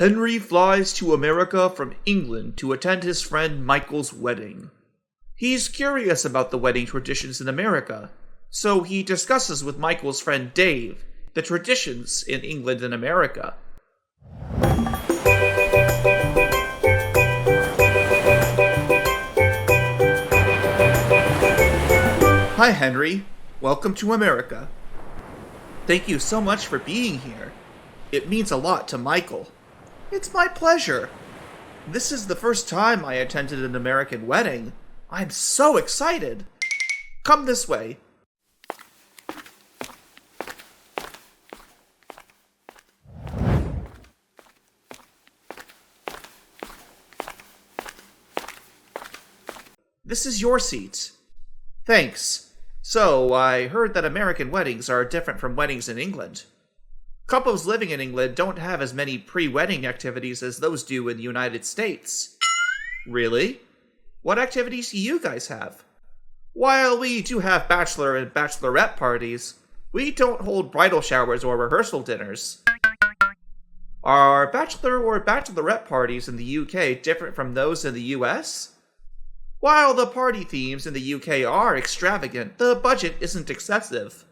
Henry flies to America from England to attend his friend Michael's wedding. He's curious about the wedding traditions in America, so he discusses with Michael's friend Dave the traditions in England and America. Hi, Henry. Welcome to America. Thank you so much for being here. It means a lot to Michael. It's my pleasure. This is the first time I attended an American wedding. I'm so excited. Come this way. This is your seat. Thanks. So, I heard that American weddings are different from weddings in England. Couples living in England don't have as many pre-wedding activities as those do in the United States. Really? What activities do you guys have? While we do have bachelor and bachelorette parties, we don't hold bridal showers or rehearsal dinners. Are bachelor or bachelorette parties in the UK different from those in the US? While the party themes in the UK are extravagant, the budget isn't excessive.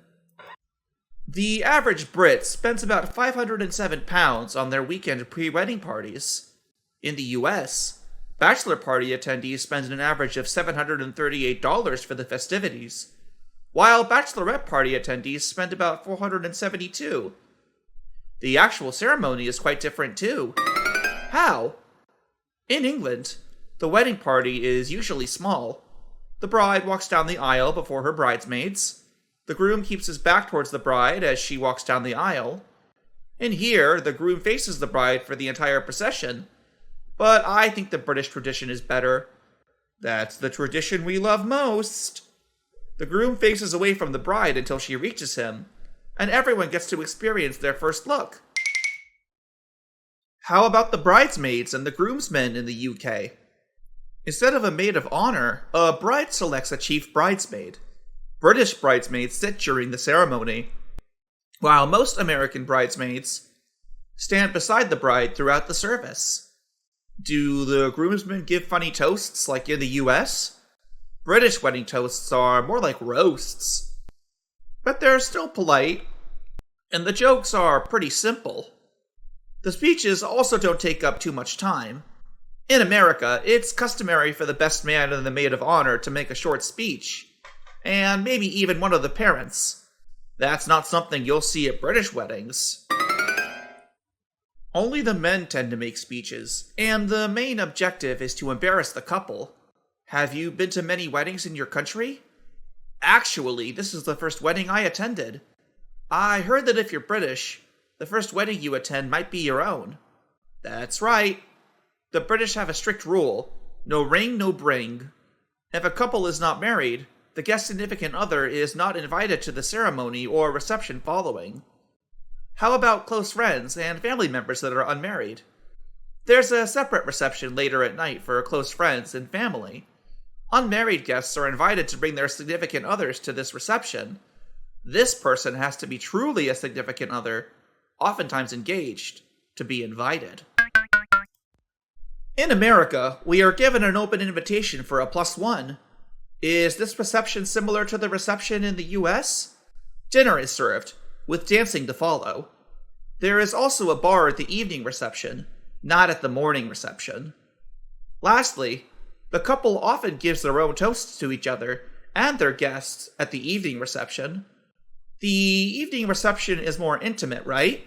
The average Brit spends about £507 on their weekend pre-wedding parties. In the US, bachelor party attendees spend an average of $738 for the festivities, while bachelorette party attendees spend about $472. The actual ceremony is quite different too. How? In England, the wedding party is usually small. The bride walks down the aisle before her bridesmaids. The groom keeps his back towards the bride as she walks down the aisle. And here, the groom faces the bride for the entire procession. But I think the British tradition is better. That's the tradition we love most. The groom faces away from the bride until she reaches him, and everyone gets to experience their first look. How about the bridesmaids and the groomsmen in the UK? Instead of a maid of honor, a bride selects a chief bridesmaid. British bridesmaids sit during the ceremony, while most American bridesmaids stand beside the bride throughout the service. Do the groomsmen give funny toasts like in the US? British wedding toasts are more like roasts. But they're still polite, and the jokes are pretty simple. The speeches also don't take up too much time. In America, it's customary for the best man and the maid of honor to make a short speech, and maybe even one of the parents. That's not something you'll see at British weddings. Only the men tend to make speeches, and the main objective is to embarrass the couple. Have you been to many weddings in your country? Actually, this is the first wedding I attended. I heard that if you're British, the first wedding you attend might be your own. That's right. The British have a strict rule: no ring, no bring. If a couple is not married, the guest significant other is not invited to the ceremony or reception following. How about close friends and family members that are unmarried? There's a separate reception later at night for close friends and family. Unmarried guests are invited to bring their significant others to this reception. This person has to be truly a significant other, oftentimes engaged, to be invited. In America, we are given an open invitation for a +1. Is this reception similar to the reception in the US? Dinner is served, with dancing to follow. There is also a bar at the evening reception, not at the morning reception. Lastly, the couple often gives their own toasts to each other and their guests at the evening reception. The evening reception is more intimate, right?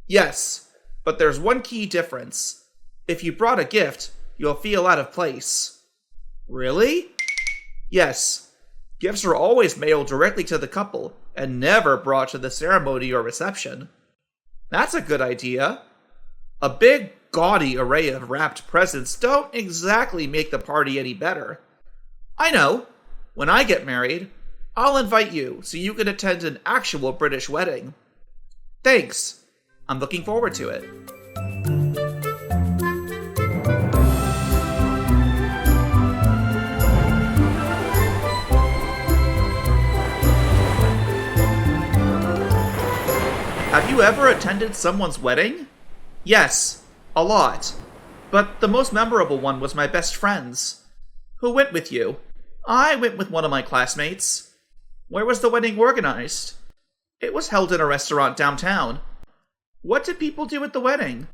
Yes, but there's one key difference. If you brought a gift, you'll feel out of place. Really? Yes. Gifts are always mailed directly to the couple and never brought to the ceremony or reception. That's a good idea. A big, gaudy array of wrapped presents don't exactly make the party any better. I know. When I get married, I'll invite you so you can attend an actual British wedding. Thanks. I'm looking forward to it. Have you ever attended someone's wedding? Yes, a lot. But the most memorable one was my best friend's. Who went with you? I went with one of my classmates. Where was the wedding organized? It was held in a restaurant downtown. What did people do at the wedding?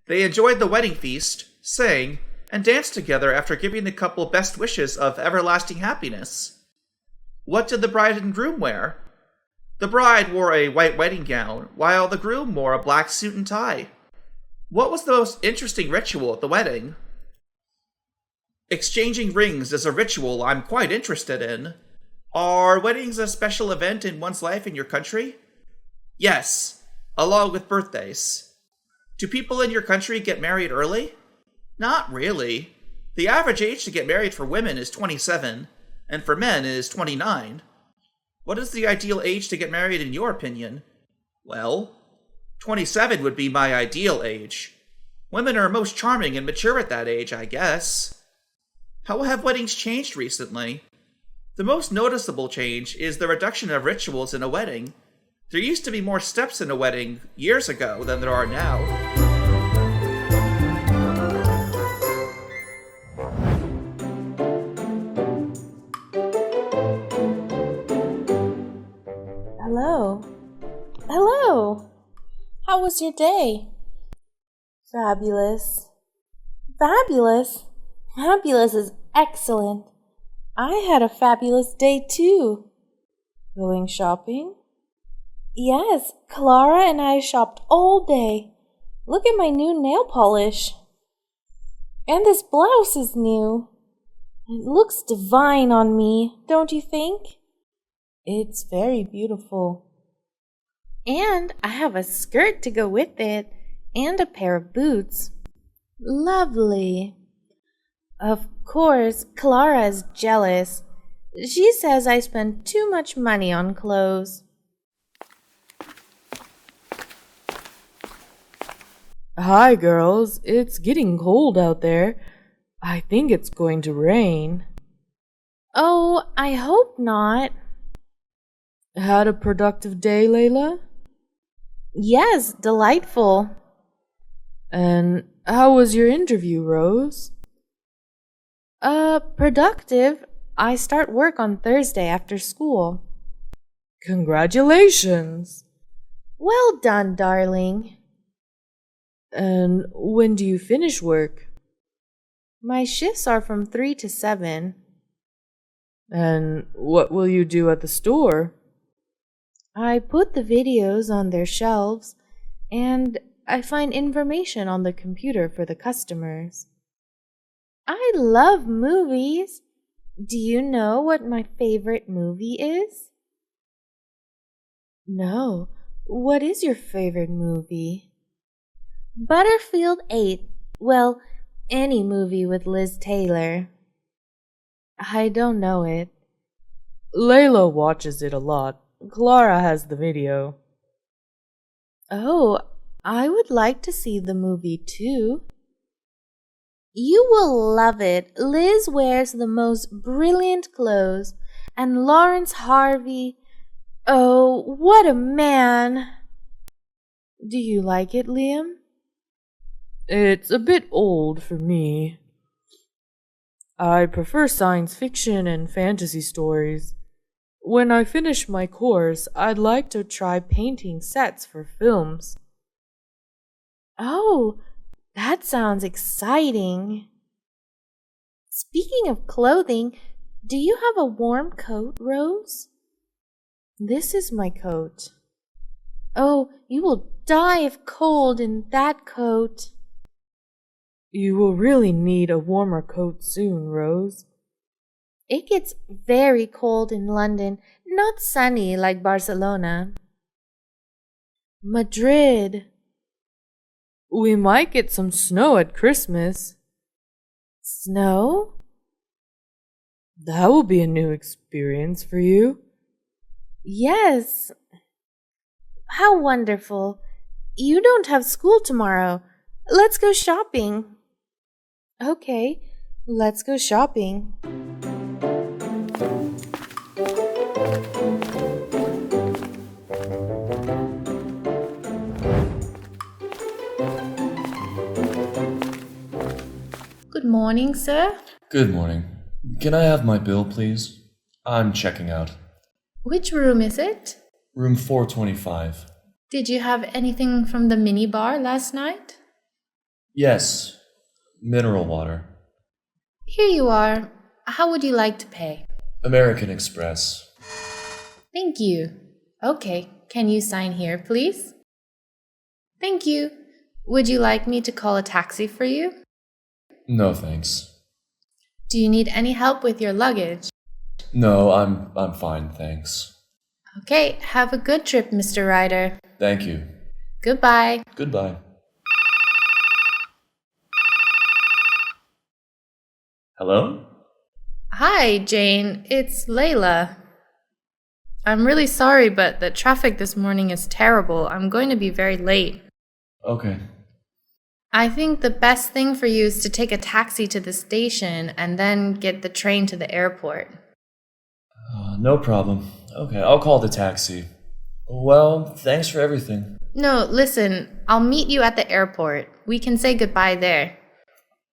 They enjoyed the wedding feast, sang, and danced together after giving the couple best wishes of everlasting happiness. What did the bride and groom wear? The bride wore a white wedding gown, while the groom wore a black suit and tie. What was the most interesting ritual at the wedding? Exchanging rings is a ritual I'm quite interested in. Are weddings a special event in one's life in your country? Yes, along with birthdays. Do people in your country get married early? Not really. The average age to get married for women is 27, and for men is 29. What is the ideal age to get married in your opinion? Well, 27 would be my ideal age. Women are most charming and mature at that age, I guess. How have weddings changed recently? The most noticeable change is the reduction of rituals in a wedding. There used to be more steps in a wedding years ago than there are now. Hello. Hello. How was your day? Fabulous. Fabulous? Fabulous is excellent. I had a fabulous day too. Going shopping? Yes, Clara and I shopped all day. Look at my new nail polish. And this blouse is new. It looks divine on me, don't you think? It's very beautiful. And I have a skirt to go with it, and a pair of boots. Lovely. Of course, Clara is jealous. She says I spend too much money on clothes. Hi, girls. It's getting cold out there. I think it's going to rain. Oh, I hope not. Had a productive day, Layla? Yes, delightful. And how was your interview, Rose? Productive. I start work on Thursday after school. Congratulations! Well done, darling. And when do you finish work? My shifts are from 3 to 7. And what will you do at the store? I put the videos on their shelves, and I find information on the computer for the customers. I love movies. Do you know what my favorite movie is? No. What is your favorite movie? Butterfield 8. Well, any movie with Liz Taylor. I don't know it. Layla watches it a lot. Clara has the video. Oh, I would like to see the movie too. You will love it. Liz wears the most brilliant clothes, and Lawrence Harvey, oh, what a man! Do you like it, Liam? It's a bit old for me. I prefer science fiction and fantasy stories. When I finish my course, I'd like to try painting sets for films. Oh, that sounds exciting. Speaking of clothing, do you have a warm coat, Rose? This is my coat. Oh, you will die of cold in that coat. You will really need a warmer coat soon, Rose. It gets very cold in London, not sunny like Barcelona. Madrid. We might get some snow at Christmas. Snow? That will be a new experience for you. Yes. How wonderful. You don't have school tomorrow. Let's go shopping. Okay, let's go shopping. morning, sir. Good morning. Can I have my bill, please? I'm checking out. Which room is it? Room 425. Did you have anything from the minibar last night? Yes. Mineral water. Here you are. How would you like to pay? American Express. Thank you. Okay, can you sign here, please? Thank you. Would you like me to call a taxi for you? No, thanks. Do you need any help with your luggage? No, I'm fine, thanks. Okay, have a good trip, Mr. Ryder. Thank you. Goodbye. Goodbye. Hello? Hi, Jane. It's Layla. I'm really sorry, but the traffic this morning is terrible. I'm going to be very late. Okay. I think the best thing for you is to take a taxi to the station and then get the train to the airport. No problem. Okay, I'll call the taxi. Well, thanks for everything. No, listen, I'll meet you at the airport. We can say goodbye there.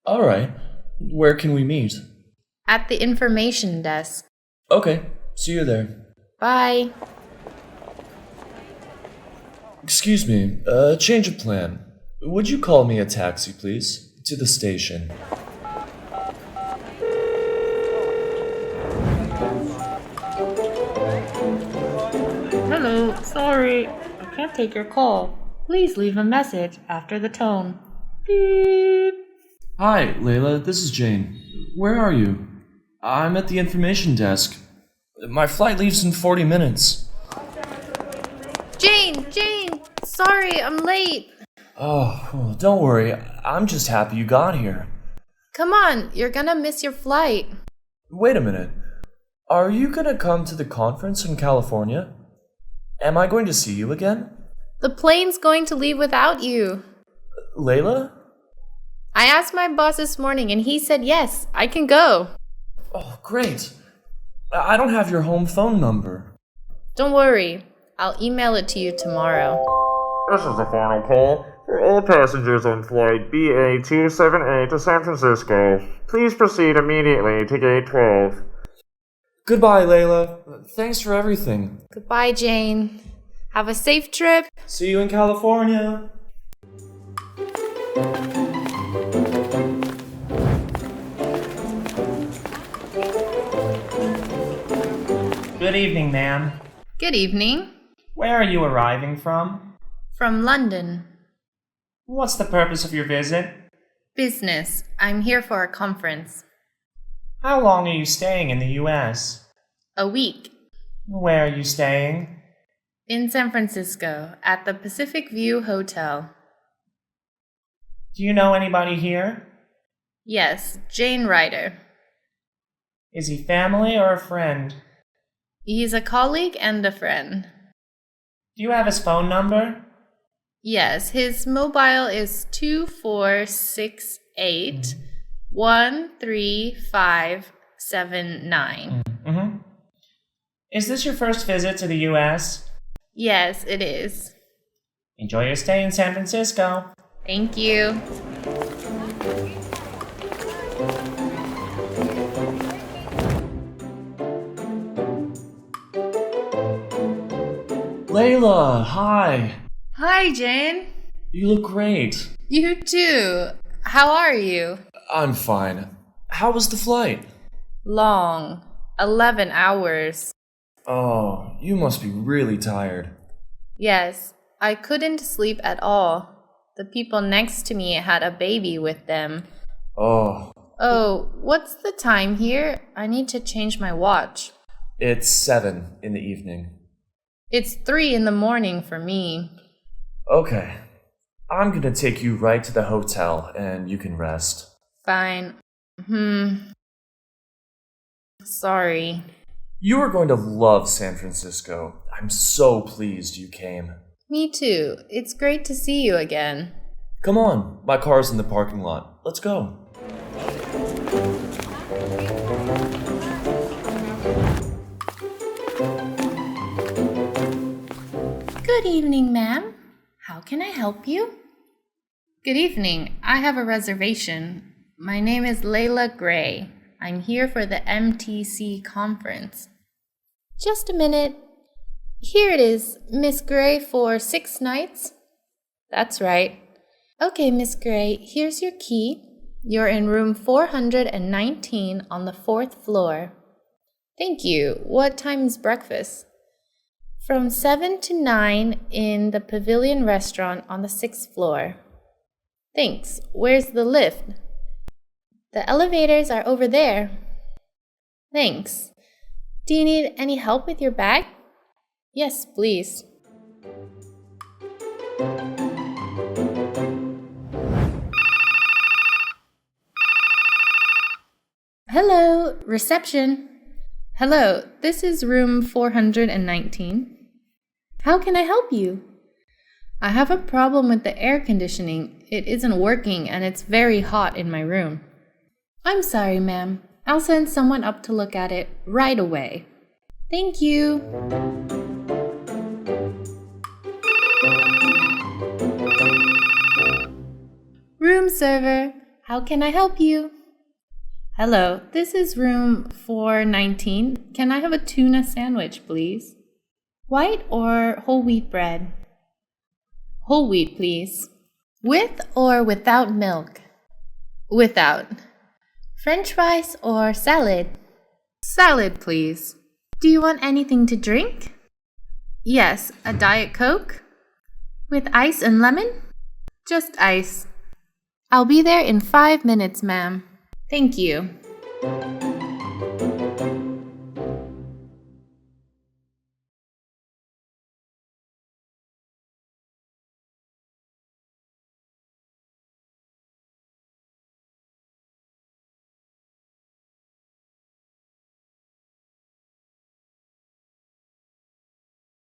All right. Where can we meet? At the information desk. Okay, see you there. Bye. Excuse me, change of plan. Would you call me a taxi, please? To the station. Hello, sorry. I can't take your call. Please leave a message after the tone. Beep. Hi, Layla, this is Jane. Where are you? I'm at the information desk. My flight leaves in 40 minutes. Jane! Sorry, I'm late. Oh, don't worry. I'm just happy you got here. Come on, you're gonna miss your flight. Wait a minute. Are you gonna come to the conference in California? Am I going to see you again? The plane's going to leave without you. Layla? I asked my boss this morning and he said yes, I can go. Oh, great. I don't have your home phone number. Don't worry, I'll email it to you tomorrow. This is the final call for all passengers on flight BA278 to San Francisco. Please proceed immediately to gate 12. Goodbye, Layla. Thanks for everything. Goodbye, Jane. Have a safe trip. See you in California. Good evening, ma'am. Good evening. Where are you arriving from? From London. What's the purpose of your visit? Business. I'm here for a conference. How long are you staying in the U.S.? A week. Where are you staying? In San Francisco, at the Pacific View Hotel. Do you know anybody here? Yes, Jane Ryder. Is he family or a friend? He's a colleague and a friend. Do you have his phone number? Yes, his mobile is 2468 13579. Mm-hmm. Is this your first visit to the U.S.? Yes, it is. Enjoy your stay in San Francisco. Thank you. Layla, hi. Hi, Jane. You look great. You too. How are you? I'm fine. How was the flight? Long. 11 hours. Oh, you must be really tired. Yes, I couldn't sleep at all. The people next to me had a baby with them. Oh, Oh, what's the time here? I need to change my watch. it's 7 in the evening. It's 3 in the morning for me. Okay. I'm gonna take you right to the hotel and you can rest. Fine. Sorry. You are going to love San Francisco. I'm so pleased you came. Me too. It's great to see you again. Come on, my car's in the parking lot. Let's go. Good evening, ma'am. How can I help you? Good evening. I have a reservation. My name is Layla Gray. I'm here for the MTC conference. Just a minute. Here it is, Miss Gray, for 6 nights. That's right. Okay, Miss Gray, here's your key. You're in room 419 on the 4th floor. Thank you. What time is breakfast? From 7 to 9 in the Pavilion restaurant on the 6th floor. Thanks. Where's the lift? The elevators are over there. Thanks. Do you need any help with your bag? Yes, please. Hello, reception. Hello, this is room 419. How can I help you? I have a problem with the air conditioning. It isn't working and it's very hot in my room. I'm sorry, ma'am. I'll send someone up to look at it right away. Thank you. Room server, how can I help you? Hello, this is room 419. Can I have a tuna sandwich, please? White or whole wheat bread? Whole wheat, please. With or without milk? Without. French fries or salad? Salad, please. Do you want anything to drink? Yes, a Diet Coke. With ice and lemon? Just ice. I'll be there in 5 minutes, ma'am. Thank you.